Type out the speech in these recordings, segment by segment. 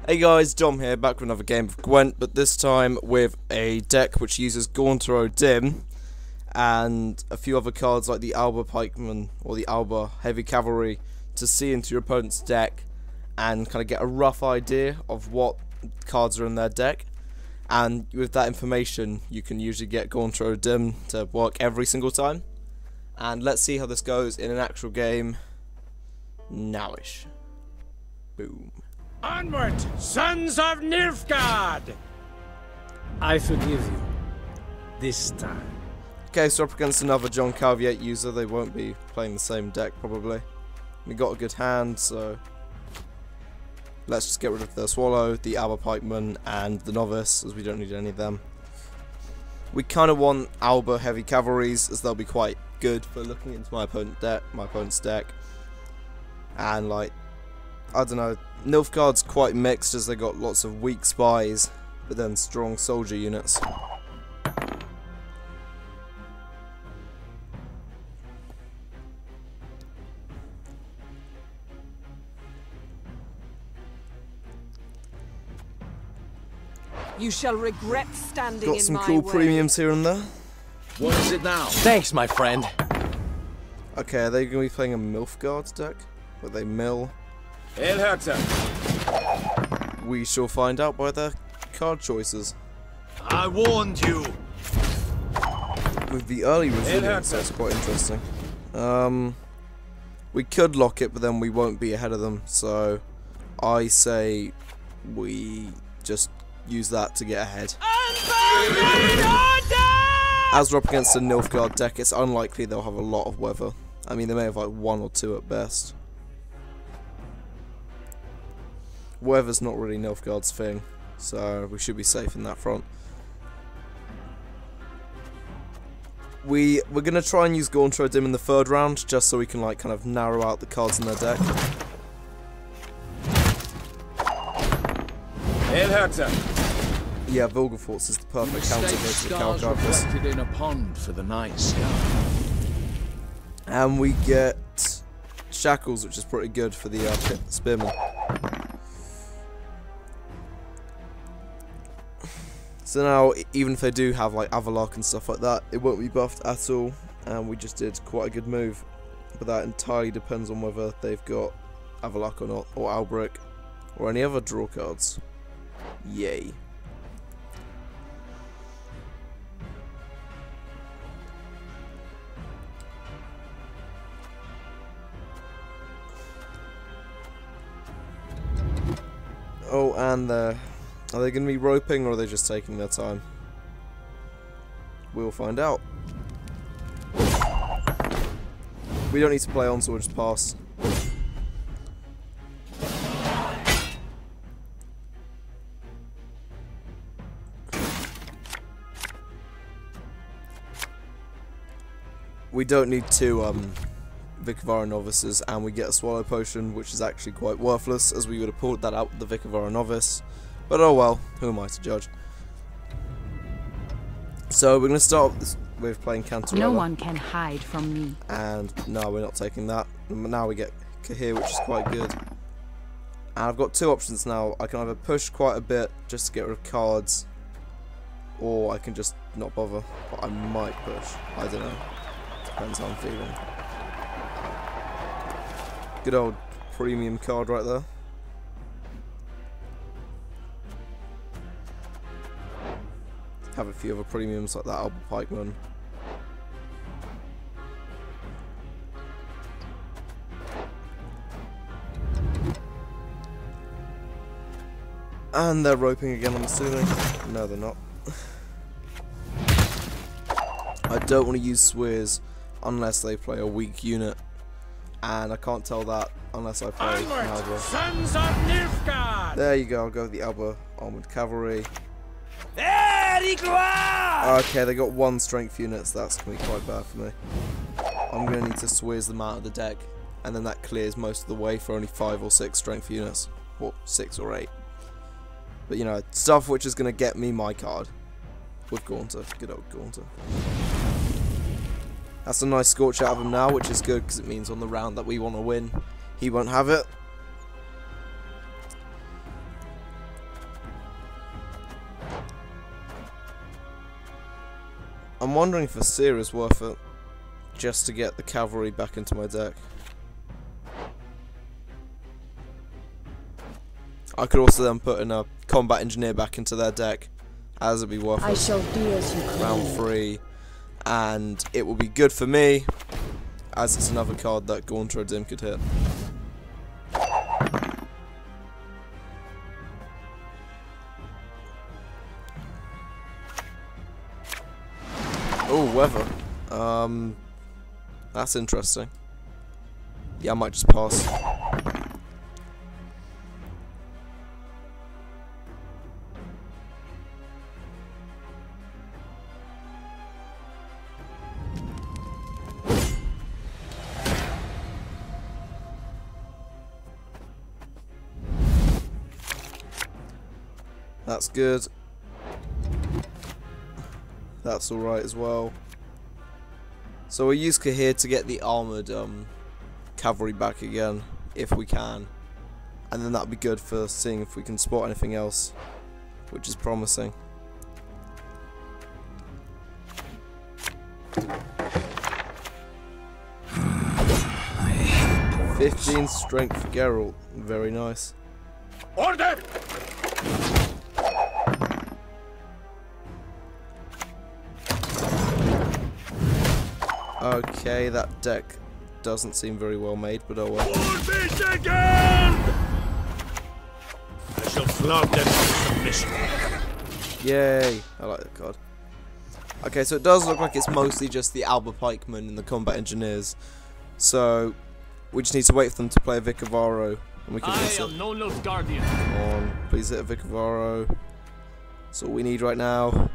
Hey guys, Dom here, back with another game of Gwent, but this time with a deck which uses Gaunter Dim and a few other cards like the Alba Pikeman or the Alba Heavy Cavalry to see into your opponent's deck and kind of get a rough idea of what cards are in their deck. And with that information, you can usually get Gaunter Dim to work every single time. And let's see how this goes in an actual game nowish. Boom. Onward, sons of Nilfgaard! I forgive you. This time. Okay, so up against another John Caveat user, they won't be playing the same deck probably. We got a good hand, so let's just get rid of the Swallow, the Alba Pikeman, and the Novice, as we don't need any of them. We kind of want Alba Heavy Cavalries, as they'll be quite good for looking into my opponent's deck. And like, I don't know, Nilfgaard's quite mixed as they got lots of weak spies, but then strong soldier units. You shall regret standing Got in some my cool way. premiums here and there. What is it now? Thanks, my friend. Okay, are they going to be playing a Nilfgaard deck? Where they mill? Elherter, We shall find out by their card choices. I warned you. With the early resilience, that's quite interesting. We could lock it, but then we won't be ahead of them, so I say we just use that to get ahead. As we're up against a Nilfgaard deck, it's unlikely they'll have a lot of weather. I mean, they may have like 1 or 2 at best. Weather's not really Nilfgaard's thing, so we should be safe in that front. We're gonna try and use Gaunter Dim in the 3rd round, just so we can like kind of narrow out the cards in their deck. Elherter, Yeah, Vilgefortz is the perfect counter here to the Calcarpus. reflected in a pond for the night sky. And we get Shackles, which is pretty good for the Spearman. So now, even if they do have like Avalok and stuff like that, it won't be buffed at all, and we just did quite a good move. But that entirely depends on whether they've got Avalok or not, or Albric, or any other draw cards. Yay. Oh, and are they going to be roping, or are they just taking their time? We'll find out. We don't need to play on, so we'll just pass. We don't need 2 Vikavara Novices, and we get a Swallow Potion, which is actually quite worthless, as we would have pulled that out with the Vikavara Novice. But oh well, who am I to judge? So we're going to start with playing Cantarella. No one can hide from me. And no, we're not taking that. Now we get Kahir, which is quite good. And I've got 2 options now. I can either push quite a bit just to get rid of cards, or I can just not bother. But I might push. I don't know. Depends how I'm feeling. Good old premium card right there. Have a few other premiums like that Alba Pikeman. And they're roping again, I'm assuming. No, they're not. I don't want to use Swears unless they play a weak unit. And I can't tell that unless I play Alba. Sons of Nilfgaard! There you go, I'll go with the Alba Armoured Cavalry. Okay, they got 1 strength units, that's going to be quite bad for me. I'm going to need to Swears them out of the deck, and then that clears most of the way for only 5 or 6 strength units. Or 6 or 8. But you know, stuff which is going to get me my card. With Gaunter, good old Gaunter. That's a nice Scorch out of him now, which is good because it means on the round that we want to win, he won't have it. I'm wondering if a seer is worth it, just to get the cavalry back into my deck. I could also then put in a combat engineer back into their deck, as it'd be worth I it. shall do as you command. Round 3, and it will be good for me, as it's another card that Gaunter or Dim could hit. Oh, weather. That's interesting. Yeah, I might just pass. That's good. That's alright as well. So we'll use Kahir to get the armoured cavalry back again, if we can. And then that'll be good for seeing if we can spot anything else, which is promising. 15 strength for Geralt. Very nice. Order! Okay, that deck doesn't seem very well made, but oh well. Fish again! I shall flog them to submission. Yay! I like that card. Okay, so it does look like it's mostly just the Alba Pikemen and the Combat Engineers. So, we just need to wait for them to play a Vicavaro, and we can hit it. no Guardian. Come on, please hit a Vicavaro. That's all we need right now.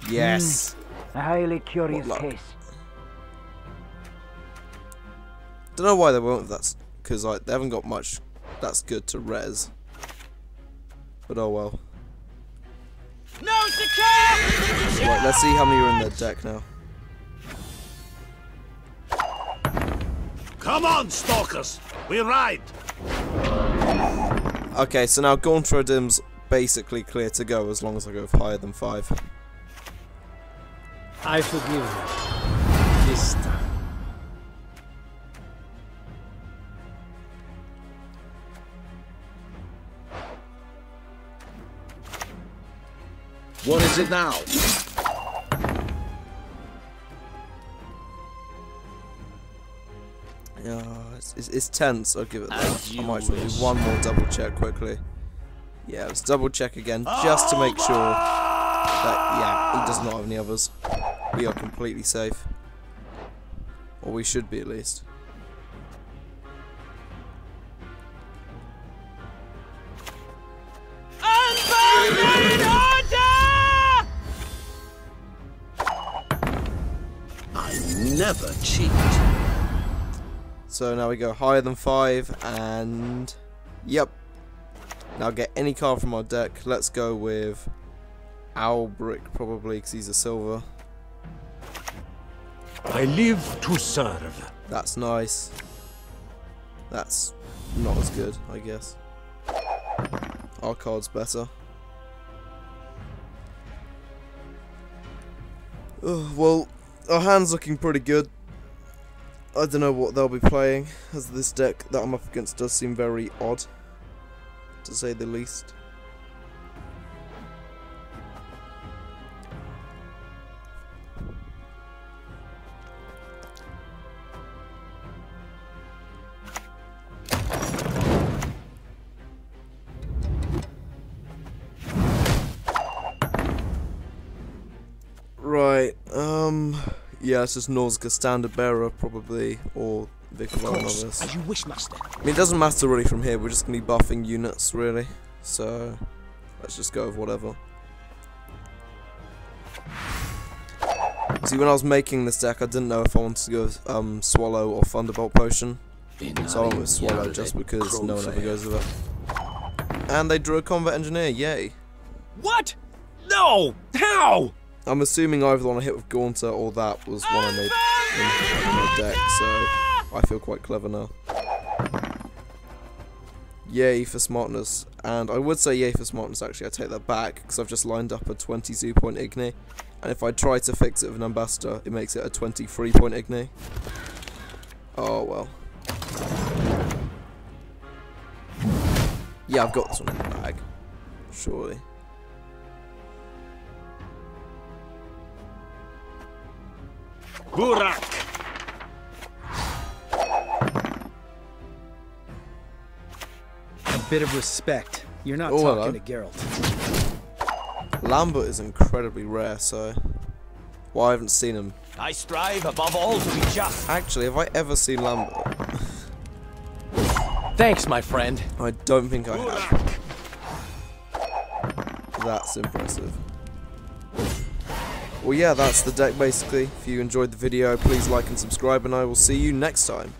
Yes! A highly curious case. Don't know why they won't. That's because like they haven't got much that's good to res. But oh well. No secure! Right, let's see how many are in their deck now. Come on, stalkers! We ride! Okay, so now Gaunter Dim's basically clear to go as long as I go higher than 5. I forgive you. This time. What is it now? Yeah, it's tense. I'll give it that. I might do one more double check quickly. Yeah, let's double check again just to make sure that yeah, he does not have any others. We are completely safe, or we should be at least. I never cheat. So now we go higher than 5, and yep. Now get any card from our deck. Let's go with Albric probably, because he's a silver. I live to serve. That's nice. That's not as good, I guess. Our card's better. Well, our hand's looking pretty good. I don't know what they'll be playing, as this deck that I'm up against does seem very odd, to say the least. Right, yeah, it's just Norzga Standard Bearer, probably, or Vicar Novice. As you wish, master. I mean, it doesn't matter really from here, we're just going to be buffing units, really. So, let's just go with whatever. See, when I was making this deck, I didn't know if I wanted to go with Swallow or Thunderbolt Potion. So I went with Swallow just because no one ever goes with it. And they drew a Combat Engineer, yay. What? No! How? I'm assuming either the one I hit with Gaunter or that was one I made in my deck, so I feel quite clever now. Yay for smartness, and I would say yay for smartness actually, I take that back, because I've just lined up a 20 zoo point Igni, And if I try to fix it with an ambassador, it makes it a 23-point igni. Oh well. Yeah, I've got this one in the bag. Surely. Burak! A bit of respect. You're not Oh, talking hello. to Geralt. Lambert is incredibly rare, so... Well, I haven't seen him. I strive above all to be just. Actually, have I ever seen Lambert? Thanks, my friend. I don't think I have. That's impressive. Well, yeah, that's the deck basically. If you enjoyed the video, please like and subscribe, and I will see you next time.